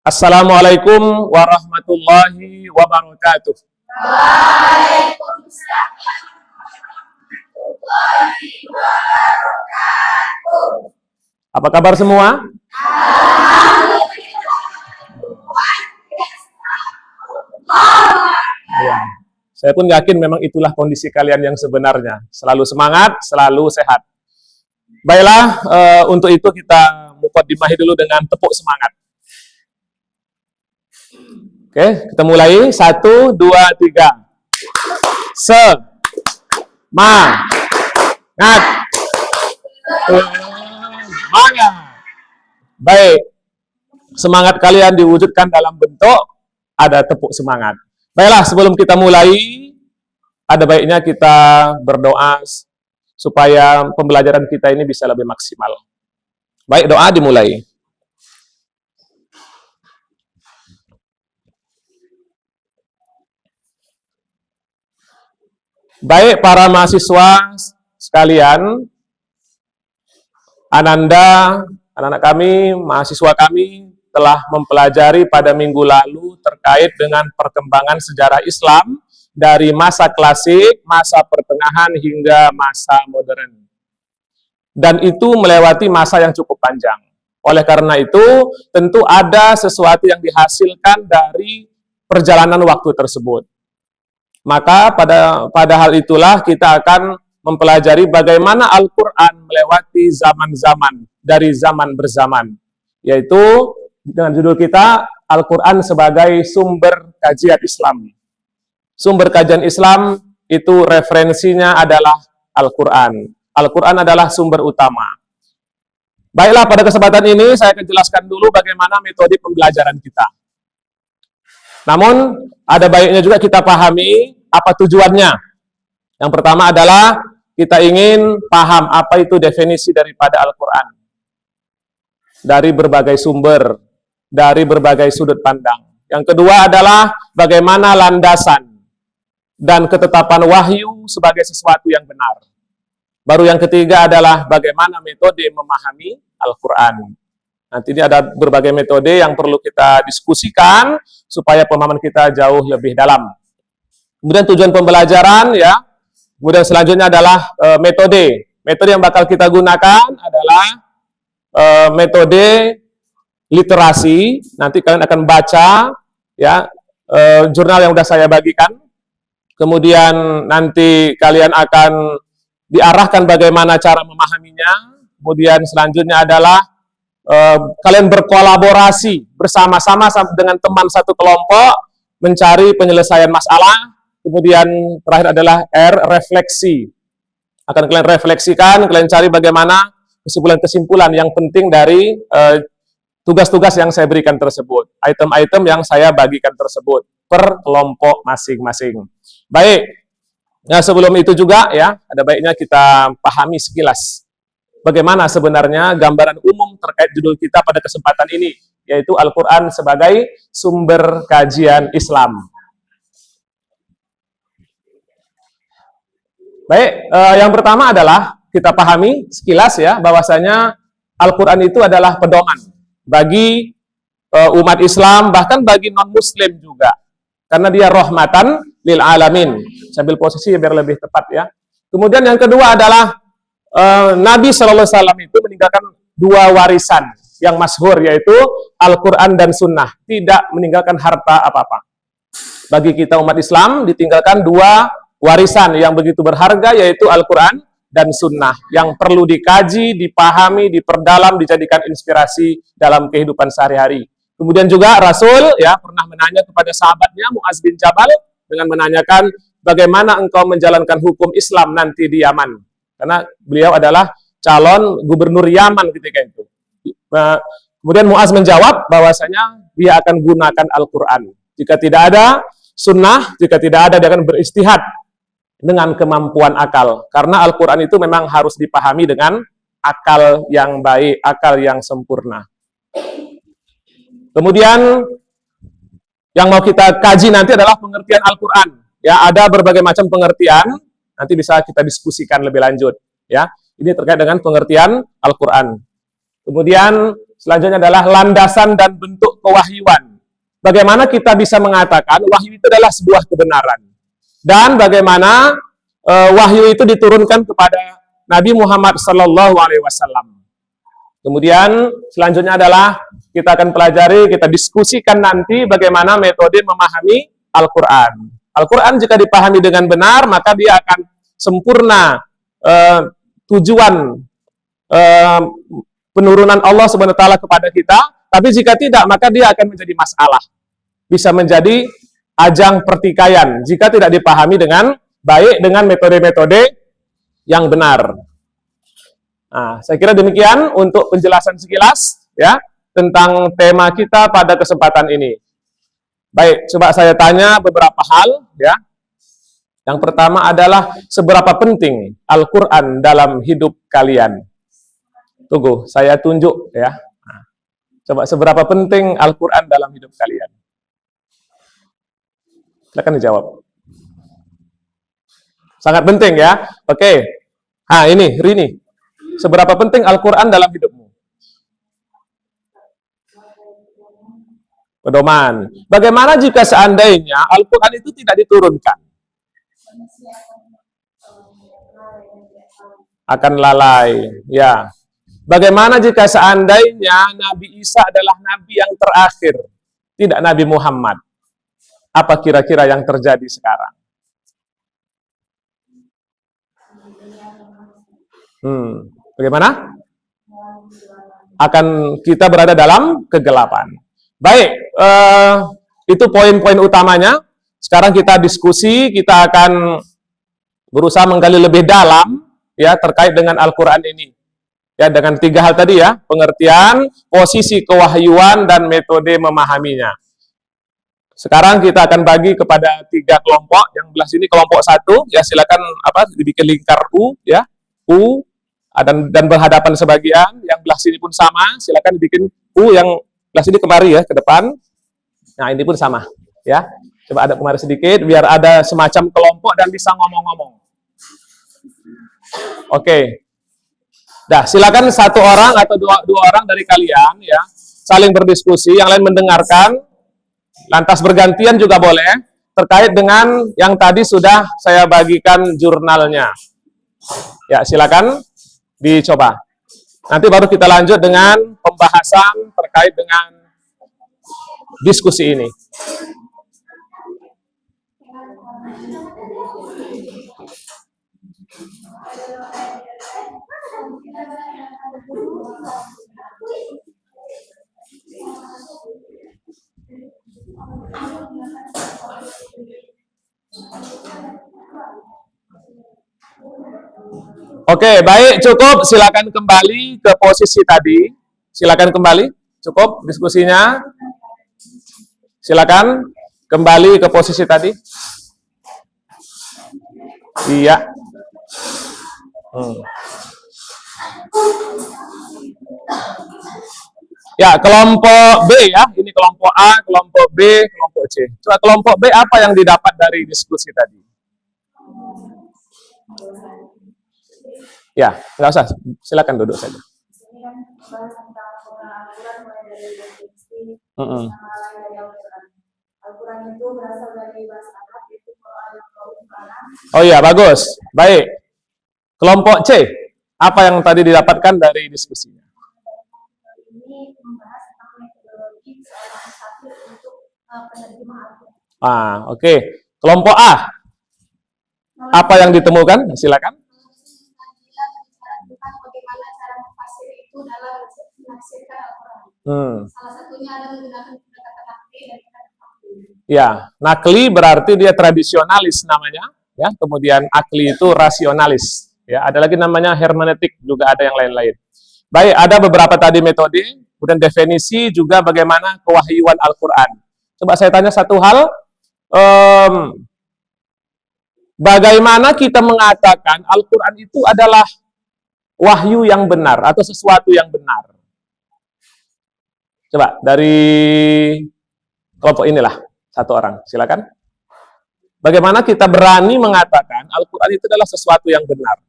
Assalamualaikum warahmatullahi wabarakatuh. Waalaikumsalam warahmatullahi wabarakatuh. Apa kabar semua? Ya. Saya pun yakin memang itulah kondisi kalian yang sebenarnya. Selalu semangat, selalu sehat. Baiklah, untuk itu kita mukadimahi dulu dengan tepuk semangat. Oke, kita mulai. 1, 2, 3. Semangat. Semangat. Baik. Semangat kalian diwujudkan dalam bentuk ada tepuk semangat. Baiklah, sebelum kita mulai, ada baiknya kita berdoa supaya pembelajaran kita ini bisa lebih maksimal. Baik, doa dimulai. Baik, para mahasiswa sekalian, Ananda, anak-anak kami, mahasiswa kami telah mempelajari pada minggu lalu terkait dengan perkembangan sejarah Islam dari masa klasik, masa pertengahan, hingga masa modern. Dan itu melewati masa yang cukup panjang. Oleh karena itu, tentu ada sesuatu yang dihasilkan dari perjalanan waktu tersebut. Maka pada hal itulah kita akan mempelajari bagaimana Al-Quran melewati zaman-zaman, dari zaman berzaman. Yaitu dengan judul kita, Al-Quran sebagai sumber kajian Islam. Sumber kajian Islam itu referensinya adalah Al-Quran. Al-Quran adalah sumber utama. Baiklah, pada kesempatan ini saya akan jelaskan dulu bagaimana metode pembelajaran kita. Namun, ada baiknya juga kita pahami apa tujuannya. Yang pertama adalah kita ingin paham apa itu definisi daripada Al-Quran. Dari berbagai sumber, dari berbagai sudut pandang. Yang kedua adalah bagaimana landasan dan ketetapan wahyu sebagai sesuatu yang benar. Baru yang ketiga adalah bagaimana metode memahami Al-Quran. Nanti ini ada berbagai metode yang perlu kita diskusikan supaya pemahaman kita jauh lebih dalam. Kemudian tujuan pembelajaran, ya. Kemudian selanjutnya adalah metode. Metode yang bakal kita gunakan adalah metode literasi. Nanti kalian akan baca, ya, jurnal yang sudah saya bagikan. Kemudian nanti kalian akan diarahkan bagaimana cara memahaminya. Kemudian selanjutnya adalah kalian berkolaborasi bersama-sama dengan teman satu kelompok mencari penyelesaian masalah. Kemudian terakhir adalah R, refleksi. Akan kalian refleksikan, kalian cari bagaimana kesimpulan-kesimpulan yang penting dari tugas-tugas yang saya berikan tersebut, item-item yang saya bagikan tersebut per kelompok masing-masing. Baik, nah sebelum itu juga ya, ada baiknya kita pahami sekilas bagaimana sebenarnya gambaran umum terkait judul kita pada kesempatan ini, yaitu Al-Quran sebagai sumber kajian Islam. Baik, yang pertama adalah kita pahami sekilas ya, bahwasanya Al-Quran itu adalah pedoman bagi umat Islam, bahkan bagi non-Muslim juga. Karena dia rahmatan lil alamin. Saya ambil posisi biar lebih tepat ya. Kemudian yang kedua adalah Nabi SAW itu meninggalkan dua warisan yang masyhur, yaitu Al-Quran dan Sunnah. Tidak meninggalkan harta apa-apa. Bagi kita umat Islam ditinggalkan dua warisan yang begitu berharga, yaitu Al-Quran dan Sunnah, yang perlu dikaji, dipahami, diperdalam, dijadikan inspirasi dalam kehidupan sehari-hari. Kemudian juga Rasul ya pernah menanya kepada sahabatnya Muaz bin Jabal dengan menanyakan bagaimana engkau menjalankan hukum Islam nanti di Yaman, karena beliau adalah calon gubernur Yaman ketika itu. Kemudian Muaz menjawab bahwasanya dia akan gunakan Al-Quran. Jika tidak ada Sunnah, jika tidak ada, dia akan beristihad dengan kemampuan akal. Karena Al-Quran itu memang harus dipahami dengan akal yang baik, akal yang sempurna. Kemudian yang mau kita kaji nanti adalah pengertian Al-Quran. Ya, ada berbagai macam pengertian, nanti bisa kita diskusikan lebih lanjut. Ya, ini terkait dengan pengertian Al-Quran. Kemudian Selanjutnya adalah landasan dan bentuk kewahyuan. Bagaimana kita bisa mengatakan wahyu itu adalah sebuah kebenaran. Dan bagaimana wahyu itu diturunkan kepada Nabi Muhammad Sallallahu Alaihi Wasallam. Kemudian selanjutnya adalah kita akan pelajari, kita diskusikan nanti bagaimana metode memahami Al-Quran. Al-Quran jika dipahami dengan benar, maka dia akan sempurna tujuan penurunan Allah Subhanahu wa taala kepada kita, tapi jika tidak maka dia akan menjadi masalah. Bisa menjadi ajang pertikaian jika tidak dipahami dengan baik dengan metode-metode yang benar. Nah, saya kira demikian untuk penjelasan sekilas ya tentang tema kita pada kesempatan ini. Baik, coba saya tanya beberapa hal ya. Yang pertama adalah seberapa penting Al-Quran dalam hidup kalian? Tunggu, saya tunjuk ya. Nah, coba seberapa penting Al-Quran dalam hidup kalian? Silakan dijawab. Sangat penting ya. Oke. Nah, ini Rini. Seberapa penting Al-Quran dalam hidupmu? Pedoman. Bagaimana jika seandainya Al-Quran itu tidak diturunkan? Akan lalai. Ya. Bagaimana jika seandainya Nabi Isa adalah Nabi yang terakhir, tidak Nabi Muhammad? Apa kira-kira yang terjadi sekarang? Bagaimana? Akan kita berada dalam kegelapan. Baik, itu poin-poin utamanya. Sekarang kita diskusi, kita akan berusaha menggali lebih dalam ya terkait dengan Al-Quran ini. Ya, dengan 3 hal tadi ya, pengertian, posisi kewahyuan, dan metode memahaminya. Sekarang kita akan bagi kepada 3 kelompok. Yang belah sini kelompok 1, ya silakan dibikin lingkar U, ya, U, dan berhadapan sebagian. Yang belah sini pun sama, silakan dibikin U, yang belah sini kemari ya, ke depan. Nah, ini pun sama, ya. Coba ada kemari sedikit, biar ada semacam kelompok dan bisa ngomong-ngomong. Oke. Dah, silakan 1 orang atau 2 orang dari kalian ya saling berdiskusi, yang lain mendengarkan, lantas bergantian juga boleh terkait dengan yang tadi sudah saya bagikan jurnalnya. Ya, silakan dicoba. Nanti baru kita lanjut dengan pembahasan terkait dengan diskusi ini. Oke, baik, cukup. Silakan kembali ke posisi tadi. Silakan kembali. Cukup diskusinya. Silakan kembali ke posisi tadi. Iya. Ya, kelompok B ya. Ini kelompok A, kelompok B, kelompok C. Coba kelompok B apa yang didapat dari diskusi tadi? Ya, nggak usah. Silakan duduk saja. Oh iya, bagus. Baik. Kelompok C, apa yang tadi didapatkan dari diskusinya? Oke. Kelompok A, apa yang ditemukan? Silakan. Salah satunya adalah menggunakan pendekatan nakli dan ya, nakli berarti dia tradisionalis namanya, ya. Kemudian akli itu rasionalis, ya. Ada lagi namanya hermeneutik, juga ada yang lain-lain. Baik, ada beberapa tadi metode, kemudian definisi juga bagaimana kewahyuan Al-Quran. Coba saya tanya satu hal, bagaimana kita mengatakan Al-Quran itu adalah wahyu yang benar atau sesuatu yang benar? Coba dari kelompok inilah 1 orang, silakan. Bagaimana kita berani mengatakan Al-Quran itu adalah sesuatu yang benar?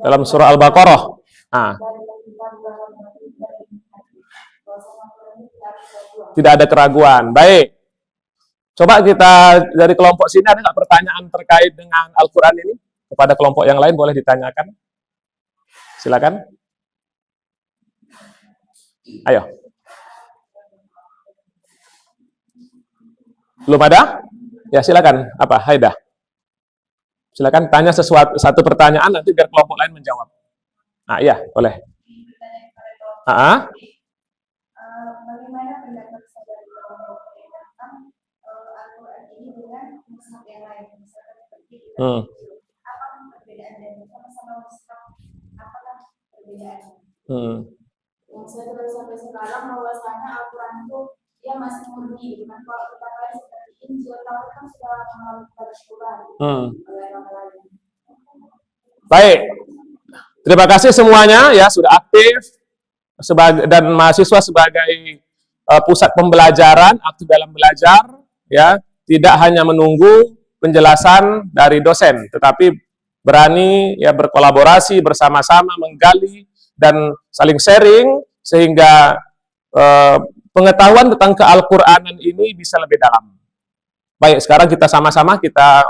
Dalam surah Al-Baqarah. Nah, tidak ada keraguan. Baik. Coba kita dari kelompok sini, ada nggak pertanyaan terkait dengan Al-Quran ini? Kepada kelompok yang lain boleh ditanyakan. Silakan. Ayo. Belum ada? Ya silakan. Apa? Haida. Silakan tanya satu pertanyaan, nanti biar kelompok lain menjawab. Nah, iya, boleh. Bagaimana pendapat saudara kelompok tentang Al-Quran ini dengan mushaf yang lain? Misalkan seperti apa perbedaan dan sama-sama mushaf, apakah perbedaannya? Yang saya terus sampai sekarang bahwasanya Al-Quran itu dia masih murni, dengan kalau kita lihat seperti Injil, Taurat kan sudah mengalami perubahan. Baik, terima kasih semuanya ya sudah aktif dan mahasiswa sebagai pusat pembelajaran, aktif dalam belajar, ya tidak hanya menunggu penjelasan dari dosen, tetapi berani ya berkolaborasi bersama-sama, menggali dan saling sharing sehingga pengetahuan tentang keal-Quranan ini bisa lebih dalam. Baik, sekarang kita sama-sama kita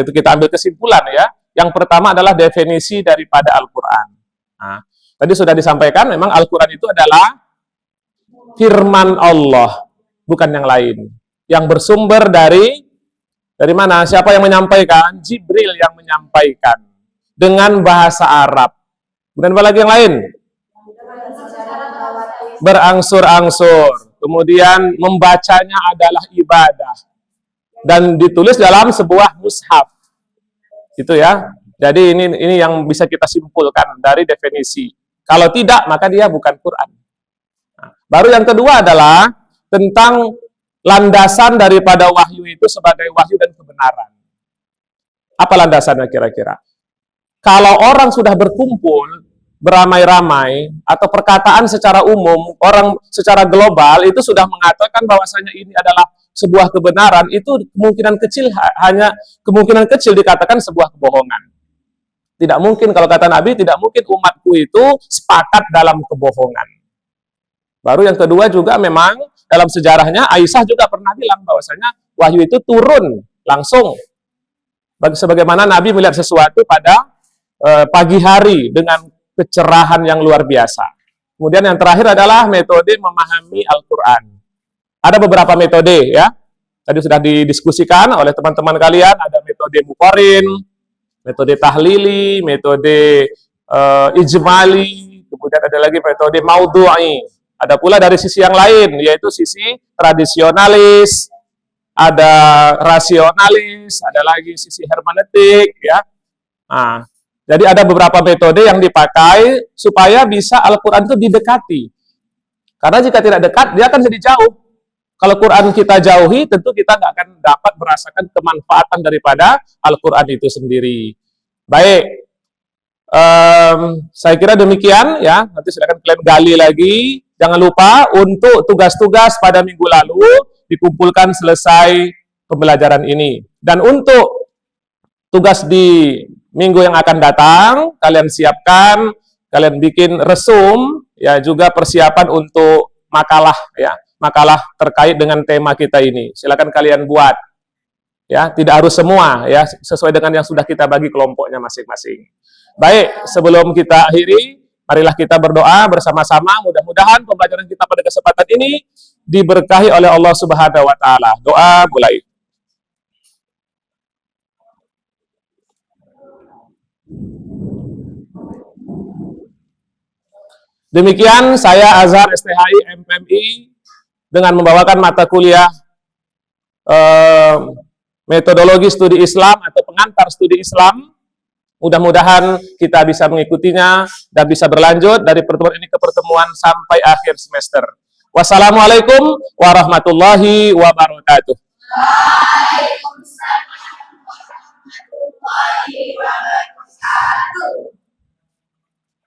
kita ambil kesimpulan ya. Yang pertama adalah definisi daripada Al-Quran. Nah, tadi sudah disampaikan, memang Al-Quran itu adalah firman Allah, bukan yang lain. Yang bersumber dari mana? Siapa yang menyampaikan? Jibril yang menyampaikan dengan bahasa Arab. Kemudian apa lagi yang lain? Berangsur-angsur. Kemudian membacanya adalah ibadah. Dan ditulis dalam sebuah mushaf. Itu ya. Jadi ini yang bisa kita simpulkan dari definisi. Kalau tidak, maka dia bukan Quran. Nah, baru yang kedua adalah tentang landasan daripada wahyu itu sebagai wahyu dan kebenaran. Apa landasannya kira-kira? Kalau orang sudah berkumpul, beramai-ramai, atau perkataan secara umum, orang secara global itu sudah mengatakan bahwasanya ini adalah sebuah kebenaran, itu kemungkinan kecil dikatakan sebuah kebohongan. Tidak mungkin, kalau kata Nabi, tidak mungkin umatku itu sepakat dalam kebohongan. Baru yang kedua juga memang dalam sejarahnya Aisyah juga pernah bilang bahwasanya wahyu itu turun langsung. Sebagaimana Nabi melihat sesuatu pada pagi hari dengan kecerahan yang luar biasa. Kemudian yang terakhir adalah metode memahami Al-Quran. Ada beberapa metode ya. Tadi sudah didiskusikan oleh teman-teman kalian. Ada metode Muqarrin, metode Tahlili, metode Ijmali, kemudian ada lagi metode Maudhu'i. Ada pula dari sisi yang lain, yaitu sisi tradisionalis, ada rasionalis, ada lagi sisi hermeneutik ya. Nah, jadi ada beberapa metode yang dipakai supaya bisa Al-Quran itu didekati. Karena jika tidak dekat, dia akan jadi jauh. Kalau Quran kita jauhi, tentu kita nggak akan dapat merasakan kemanfaatan daripada Al-Quran itu sendiri. Baik, saya kira demikian ya. Nanti silakan kalian gali lagi. Jangan lupa untuk tugas-tugas pada minggu lalu dikumpulkan selesai pembelajaran ini. Dan untuk tugas di minggu yang akan datang, kalian siapkan, kalian bikin resum, ya juga persiapan untuk makalah ya. Makalah terkait dengan tema kita ini. Silakan kalian buat. Ya, tidak harus semua ya, sesuai dengan yang sudah kita bagi kelompoknya masing-masing. Baik, sebelum kita akhiri, marilah kita berdoa bersama-sama. Mudah-mudahan pembelajaran kita pada kesempatan ini diberkahi oleh Allah Subhanahu wa taala. Doa mulai. Demikian saya Azhar STHI MPMI dengan membawakan mata kuliah metodologi studi Islam atau pengantar studi Islam. Mudah-mudahan kita bisa mengikutinya dan bisa berlanjut dari pertemuan ini ke pertemuan sampai akhir semester. Wassalamualaikum warahmatullahi wabarakatuh. Waalaikumsalam warahmatullahi wabarakatuh.